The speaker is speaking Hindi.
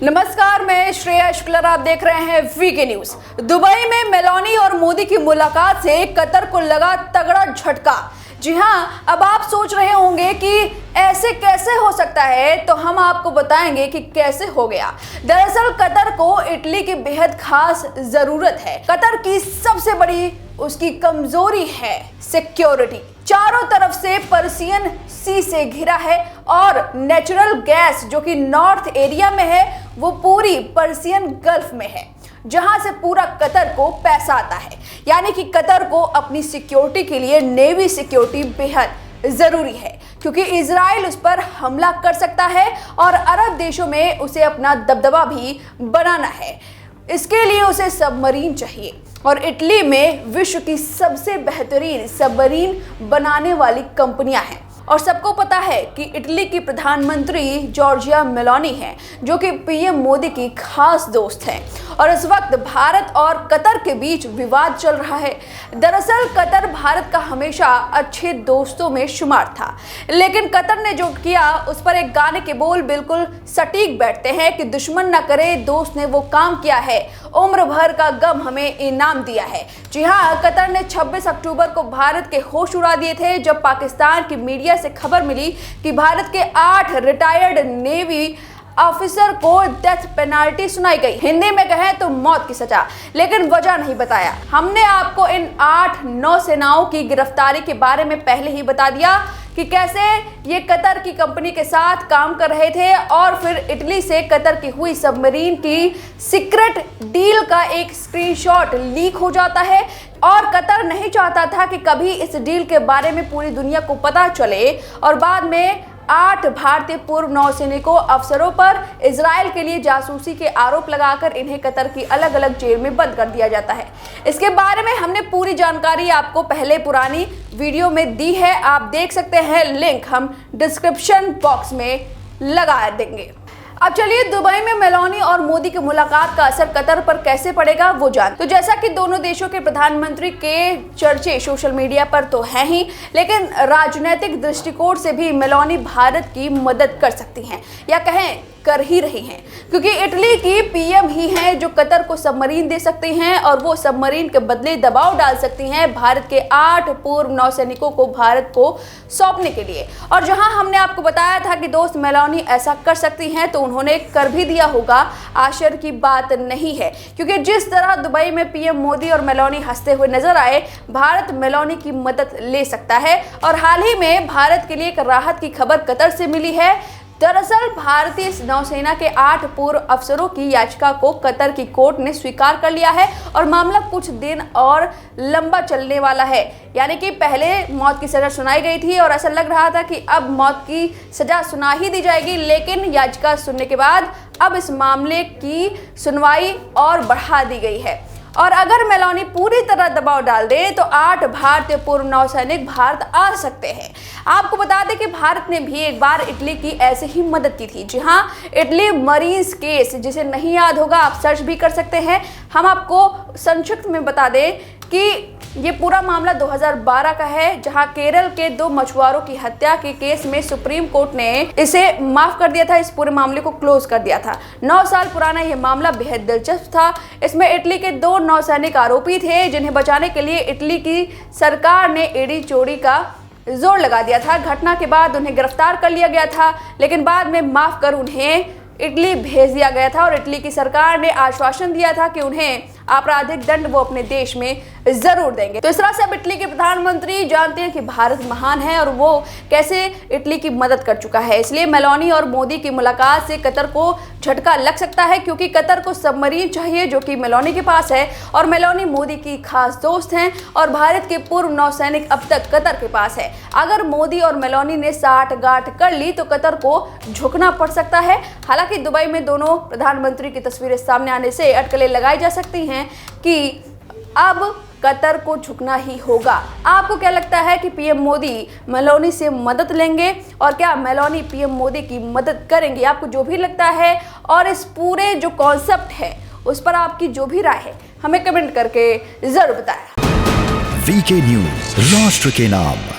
नमस्कार, मैं श्रेया शुक्ला, आप देख रहे हैं वीके न्यूज। दुबई में मेलानी और मोदी की मुलाकात से कतर को लगा तगड़ा झटका। जी हां, अब आप सोच रहे होंगे कि ऐसे कैसे हो सकता है, तो हम आपको बताएंगे कि कैसे हो गया। दरअसल कतर को इटली की बेहद खास जरूरत है। कतर की सबसे बड़ी उसकी कमजोरी है सिक्योरिटी। चारों तरफ से पर्शियन सी से घिरा है और नेचुरल गैस जो कि नॉर्थ एरिया में है वो पूरी पर्शियन गल्फ में है, जहां से पूरा कतर को पैसा आता है। यानी कि कतर को अपनी सिक्योरिटी के लिए नेवी सिक्योरिटी बेहद जरूरी है, क्योंकि इजराइल उस पर हमला कर सकता है और अरब देशों में उसे अपना दबदबा भी बनाना है। इसके लिए उसे सबमरीन चाहिए और इटली में विश्व की सबसे बेहतरीन सबमरीन बनाने वाली कंपनियां हैं। और सबको पता है कि इटली की प्रधानमंत्री जॉर्जिया मेलोनी हैं, जो कि पीएम मोदी की खास दोस्त हैं। और इस वक्त भारत और कतर के बीच विवाद चल रहा है। दरअसल कतर भारत का हमेशा अच्छे दोस्तों में शुमार था, लेकिन कतर ने जो किया उस पर एक गाने के बोल बिल्कुल सटीक बैठते हैं कि दुश्मन न करे दोस्त ने वो काम किया है, उम्र भर का गम हमें इनाम दिया है। जी हाँ, कतर ने 26 अक्टूबर को भारत के होश उड़ा दिए थे, जब पाकिस्तान की मीडिया से खबर मिली कि भारत के 8 रिटायर्ड नेवी ऑफिसर को डेथ पेनाल्टी सुनाई गई। हिंदी में कहें तो मौत की सजा, लेकिन वजह नहीं बताया। हमने आपको इन 8 नौसेनाओं की गिरफ्तारी के बारे में पहले ही बता दिया कि कैसे ये कतर की कंपनी के साथ काम कर रहे थे और फिर इटली से कतर की हुई सबमरीन की सीक्रेट डील का एक स्क्रीनशॉट लीक हो जाता है। और कतर नहीं चाहता था कि कभी इस डील के बारे में पूरी दुनिया को पता चले और बाद में 8 भारतीय पूर्व नौसैनिकों अफसरों पर इजराइल के लिए जासूसी के आरोप लगाकर इन्हें कतर की अलग अलग जेल में बंद कर दिया जाता है। इसके बारे में हमने पूरी जानकारी आपको पहले पुरानी वीडियो में दी है, आप देख सकते हैं, लिंक हम डिस्क्रिप्शन बॉक्स में लगा देंगे। अब चलिए दुबई में मेलोनी और मोदी की मुलाकात का असर कतर पर कैसे पड़ेगा वो जान। तो जैसा कि दोनों देशों के प्रधानमंत्री के चर्चे सोशल मीडिया पर तो हैं ही, लेकिन राजनीतिक दृष्टिकोण से भी मेलोनी भारत की मदद कर सकती हैं, या कहें कर ही रही हैं, क्योंकि इटली की पीएम ही हैं जो कतर को सबमरीन दे सकती हैं और वो सबमरीन के बदले दबाव डाल सकती हैं भारत के 8 पूर्व नौसैनिकों को भारत को सौंपने के लिए। और जहां हमने आपको बताया था कि दोस्त मेलोनी ऐसा कर सकती हैं, तो उन्होंने कर भी दिया होगा, आश्चर्य की बात नहीं है, क्योंकि जिस तरह दुबई में पीएम मोदी और मेलोनी हंसते हुए नजर आए, भारत मेलोनी की मदद ले सकता है। और हाल ही में भारत के लिए एक राहत की खबर कतर से मिली है। दरअसल भारतीय नौसेना के 8 पूर्व अफसरों की याचिका को कतर की कोर्ट ने स्वीकार कर लिया है और मामला कुछ दिन और लंबा चलने वाला है। यानी कि पहले मौत की सजा सुनाई गई थी और ऐसा लग रहा था कि अब मौत की सजा सुना ही दी जाएगी, लेकिन याचिका सुनने के बाद अब इस मामले की सुनवाई और बढ़ा दी गई है। और अगर मेलोनी पूरी तरह दबाव डाल दे तो 8 भारतीय पूर्व नौसैनिक भारत आ सकते हैं। आपको बता दें कि भारत ने भी एक बार इटली की ऐसे ही मदद की थी। जी हाँ, इटली मरीन्स केस, जिसे नहीं याद होगा आप सर्च भी कर सकते हैं। हम आपको संक्षिप्त में बता दें कि ये पूरा मामला 2012 का है, जहां केरल के 2 मछुआरों की हत्या के केस में सुप्रीम कोर्ट ने इसे माफ कर दिया था, इस पूरे मामले को क्लोज कर दिया था। 9 साल पुराना ये मामला बेहद दिलचस्प था। इसमें इटली के 2 नौसैनिक आरोपी थे, जिन्हें बचाने के लिए इटली की सरकार ने एड़ी चोरी का जोर लगा दिया था। घटना के बाद उन्हें गिरफ्तार कर लिया गया था, लेकिन बाद में माफ कर उन्हें इटली भेज दिया गया था और इटली की सरकार ने आश्वासन दिया था कि उन्हें आपराधिक दंड वो अपने देश में जरूर देंगे। तो इस तरह से अब इटली के प्रधानमंत्री जानते हैं कि भारत महान है और वो कैसे इटली की मदद कर चुका है। इसलिए मेलोनी और मोदी की मुलाकात से कतर को झटका लग सकता है, क्योंकि कतर को सबमरीन चाहिए जो कि मेलोनी के पास है और मेलोनी मोदी की खास दोस्त हैं और भारत के पूर्व नौसैनिक अब तक कतर के पास है। अगर मोदी और मेलोनी ने साठगांठ कर ली तो कतर को झुकना पड़ सकता है। हालांकि दुबई में दोनों प्रधानमंत्री की तस्वीरें सामने आने से अटकलें लगाई जा सकती हैं कि अब कतर को झुकना ही होगा। आपको क्या लगता है कि पीएम मोदी मेलोनी से मदद लेंगे और क्या मेलोनी पीएम मोदी की मदद करेंगे? आपको जो भी लगता है और इस पूरे जो कॉन्सेप्ट है उस पर आपकी जो भी राय है हमें कमेंट करके जरूर बताएं। वीके न्यूज, राष्ट्र के नाम।